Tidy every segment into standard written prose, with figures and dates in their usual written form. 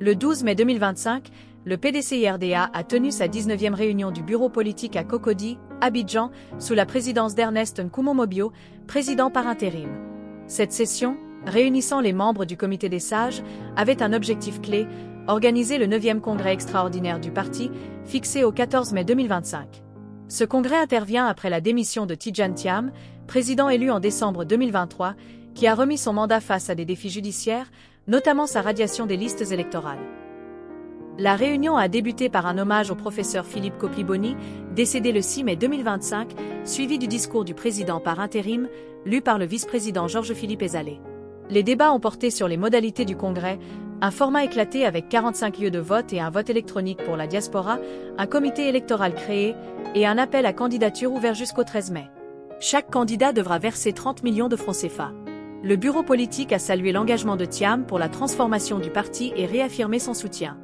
Le 12 mai 2025, le PDCI-RDA a tenu sa 19e réunion du bureau politique à Cocody, Abidjan, sous la présidence d'Ernest Nkoumomobio, président par intérim. Cette session, réunissant les membres du comité des sages, avait un objectif clé, organiser le 9e congrès extraordinaire du parti, fixé au 14 mai 2025. Ce congrès intervient après la démission de Tidjane Thiam, président élu en décembre 2023, qui a remis son mandat face à des défis judiciaires, notamment sa radiation des listes électorales. La réunion a débuté par un hommage au professeur Philippe Kopliboni, décédé le 6 mai 2025, suivi du discours du président par intérim, lu par le vice-président Georges-Philippe Ezalé. Les débats ont porté sur les modalités du congrès, un format éclaté avec 45 lieux de vote et un vote électronique pour la diaspora, un comité électoral créé et un appel à candidature ouvert jusqu'au 13 mai. Chaque candidat devra verser 30 millions de francs CFA. Le bureau politique a salué l'engagement de Thiam pour la transformation du parti et réaffirmé son soutien.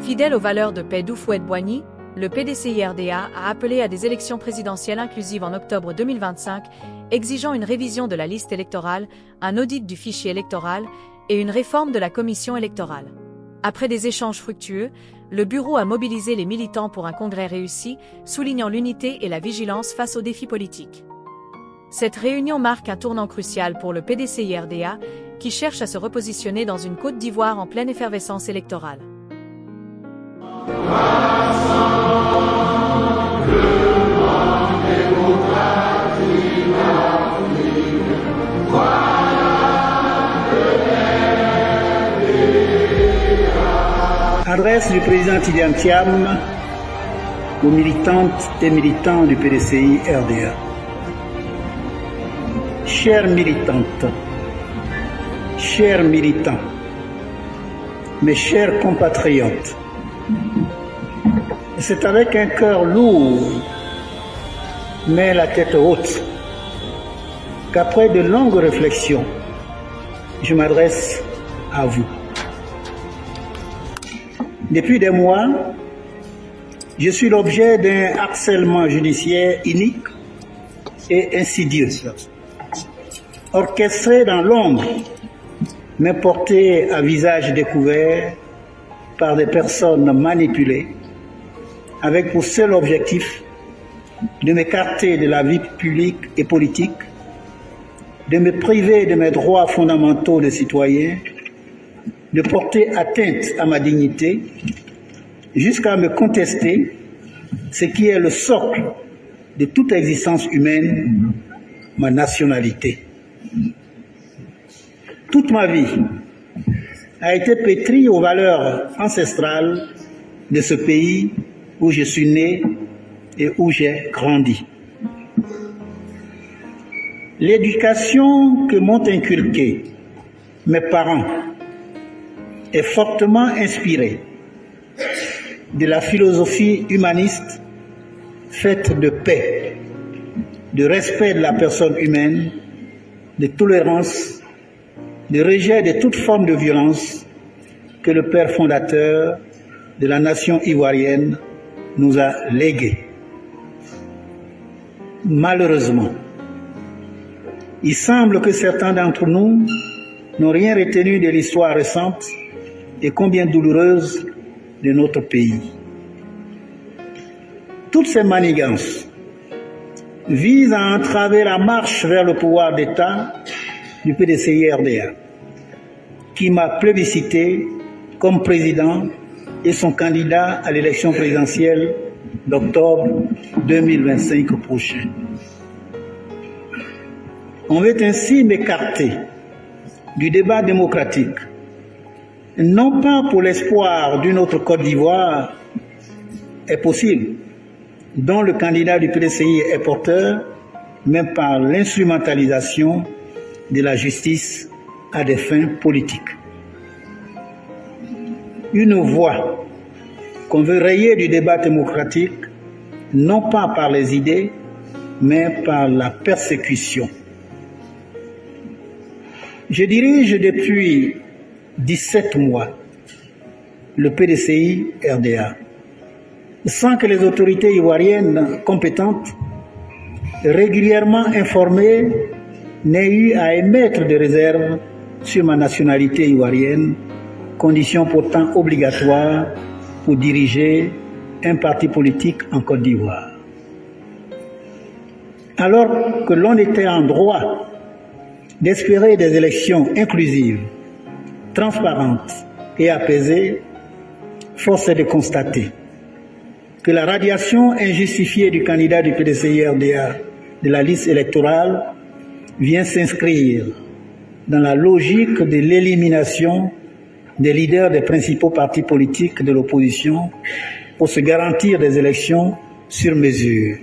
Fidèle aux valeurs de paix d'Houphouët-Boigny, le PDCI-RDA a appelé à des élections présidentielles inclusives en octobre 2025, exigeant une révision de la liste électorale, un audit du fichier électoral et une réforme de la commission électorale. Après des échanges fructueux, le bureau a mobilisé les militants pour un congrès réussi, soulignant l'unité et la vigilance face aux défis politiques. Cette réunion marque un tournant crucial pour le PDCI-RDA, qui cherche à se repositionner dans une Côte d'Ivoire en pleine effervescence électorale. Adresse du président Tidjane Thiam aux militantes et militants du PDCI-RDA. Chères militantes, chers militants, mes chers compatriotes, c'est avec un cœur lourd, mais la tête haute, qu'après de longues réflexions, je m'adresse à vous. Depuis des mois, je suis l'objet d'un harcèlement judiciaire inique et insidieux, orchestré dans l'ombre, mais porté à visage découvert par des personnes manipulées, avec pour seul objectif de m'écarter de la vie publique et politique, de me priver de mes droits fondamentaux de citoyen, de porter atteinte à ma dignité, jusqu'à me contester ce qui est le socle de toute existence humaine, ma nationalité. Toute ma vie a été pétrie aux valeurs ancestrales de ce pays où je suis né et où j'ai grandi. L'éducation que m'ont inculquée mes parents est fortement inspirée de la philosophie humaniste faite de paix, de respect de la personne humaine, de tolérance, de rejet de toute forme de violence que le père fondateur de la nation ivoirienne nous a légué. Malheureusement, il semble que certains d'entre nous n'ont rien retenu de l'histoire récente et combien douloureuse de notre pays. Toutes ces manigances visent à entraver la marche vers le pouvoir d'État du PDCI-RDA, qui m'a plébiscité comme président et son candidat à l'élection présidentielle d'octobre 2025 prochain. On veut ainsi m'écarter du débat démocratique, non pas pour l'espoir d'une autre Côte d'Ivoire est possible, dont le candidat du PDCI est porteur, mais par l'instrumentalisation de la justice à des fins politiques. Une voie qu'on veut rayer du débat démocratique, non pas par les idées, mais par la persécution. Je dirige depuis 17 mois le PDCI-RDA, sans que les autorités ivoiriennes compétentes, régulièrement informées, n'aient eu à émettre des réserves sur ma nationalité ivoirienne condition pourtant obligatoire pour diriger un parti politique en Côte d'Ivoire. Alors que l'on était en droit d'espérer des élections inclusives, transparentes et apaisées, force est de constater que la radiation injustifiée du candidat du PDCI-RDA de la liste électorale vient s'inscrire dans la logique de l'élimination des leaders des principaux partis politiques de l'opposition pour se garantir des élections sur mesure.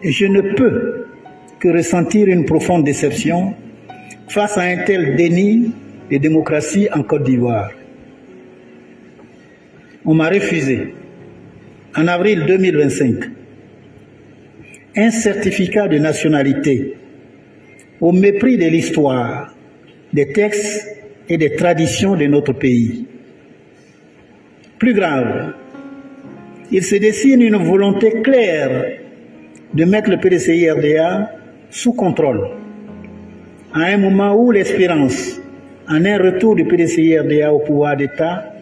Et je ne peux que ressentir une profonde déception face à un tel déni de démocratie en Côte d'Ivoire. On m'a refusé, en avril 2025, un certificat de nationalité au mépris de l'histoire, des textes et des traditions de notre pays. Plus grave, il se dessine une volonté claire de mettre le PDCI-RDA sous contrôle, à un moment où l'espérance en un retour du PDCI-RDA au pouvoir d'État,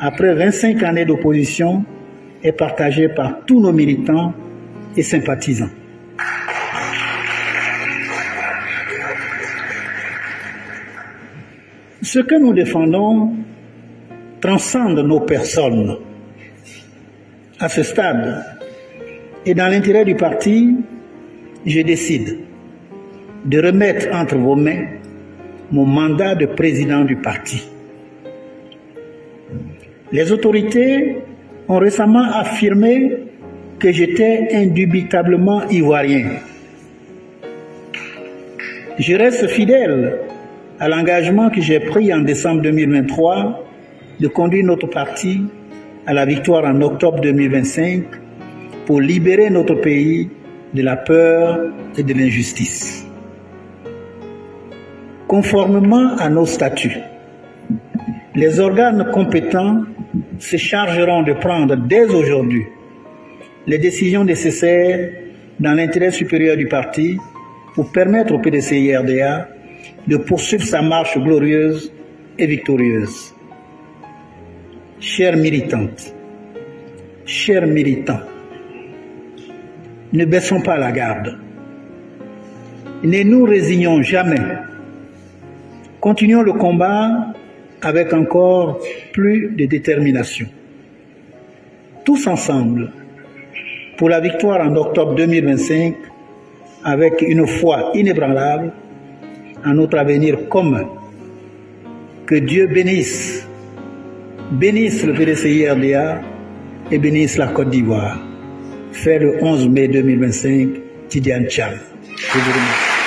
après 25 années d'opposition, est partagée par tous nos militants et sympathisants. Ce que nous défendons transcende nos personnes. À ce stade, et dans l'intérêt du parti, je décide de remettre entre vos mains mon mandat de président du parti. Les autorités ont récemment affirmé que j'étais indubitablement ivoirien. Je reste fidèle à l'engagement que j'ai pris en décembre 2023 de conduire notre parti à la victoire en octobre 2025 pour libérer notre pays de la peur et de l'injustice. Conformément à nos statuts, les organes compétents se chargeront de prendre dès aujourd'hui les décisions nécessaires dans l'intérêt supérieur du parti pour permettre au PDCI-RDA de poursuivre sa marche glorieuse et victorieuse. Chères militantes, chers militants, ne baissons pas la garde. Ne nous résignons jamais. Continuons le combat avec encore plus de détermination. Tous ensemble, pour la victoire en octobre 2025, avec une foi inébranlable en notre avenir commun. Que Dieu bénisse le PDCI-RDA et bénisse la Côte d'Ivoire. Fait le 11 mai 2025, Tidiane Tcham. Je vous remercie.